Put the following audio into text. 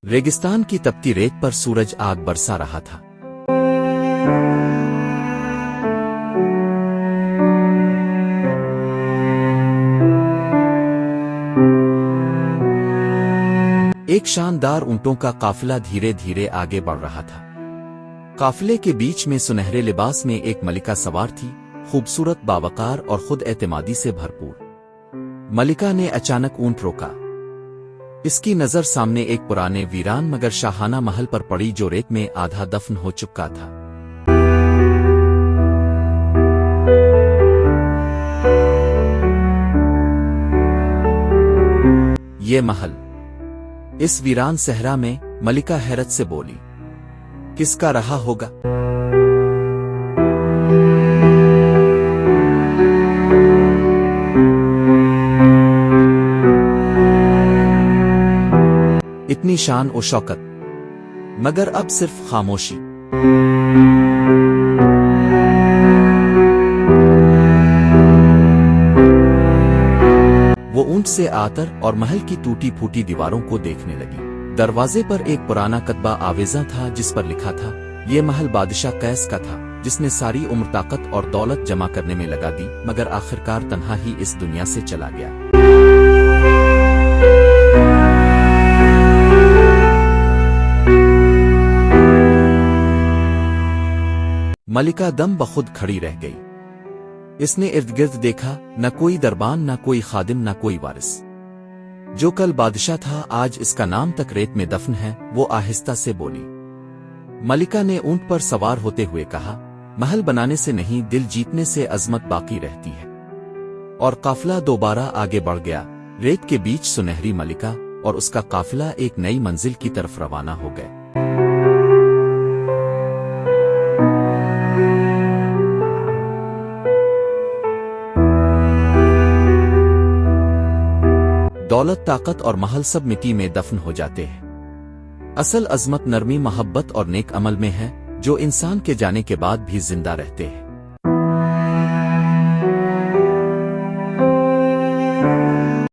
रेगिस्तान की तपती रेत पर सूरज आग बरसा रहा था। एक शानदार ऊंटों का काफिला धीरे धीरे आगे बढ़ रहा था। काफिले के बीच में सुनहरे लिबास में एक मलिका सवार थी, खूबसूरत, बावकार और खुद एतमादी से भरपूर। मलिका ने अचानक ऊंट रोका। इसकी नजर सामने एक पुराने वीरान मगर शाहाना महल पर पड़ी जो रेत में आधा दफन हो चुका था। ये महल, इस वीरान सहरा में, मलिका हैरत से बोली, किसका रहा होगा? इतनी शान और शौकत, मगर अब सिर्फ खामोशी। वो ऊंट से आतर और महल की टूटी फूटी दीवारों को देखने लगी। दरवाजे पर एक पुराना कतबा आवेजा था जिस पर लिखा था, ये महल बादशाह कैस का था, जिसने सारी उम्र ताकत और दौलत जमा करने में लगा दी, मगर आखिरकार तन्हा ही इस दुनिया से चला गया। मलिका दम बखुद खड़ी रह गई। इसने इर्द गिर्द देखा, न कोई दरबान, न कोई खादिम, न कोई वारिस। जो कल बादशाह था आज इसका नाम तक रेत में दफन है। वो आहिस्ता से बोली। मलिका ने ऊंट पर सवार होते हुए कहा, महल बनाने से नहीं, दिल जीतने से अजमत बाकी रहती है। और काफिला दोबारा आगे बढ़ गया। रेत के बीच सुनहरी मलिका और उसका काफिला एक नई मंजिल की तरफ रवाना हो गए। दौलत, ताकत और महल सब मिट्टी में दफन हो जाते हैं। असल अजमत नरमी, मोहब्बत और नेक अमल में है, जो इंसान के जाने के बाद भी जिंदा रहते हैं।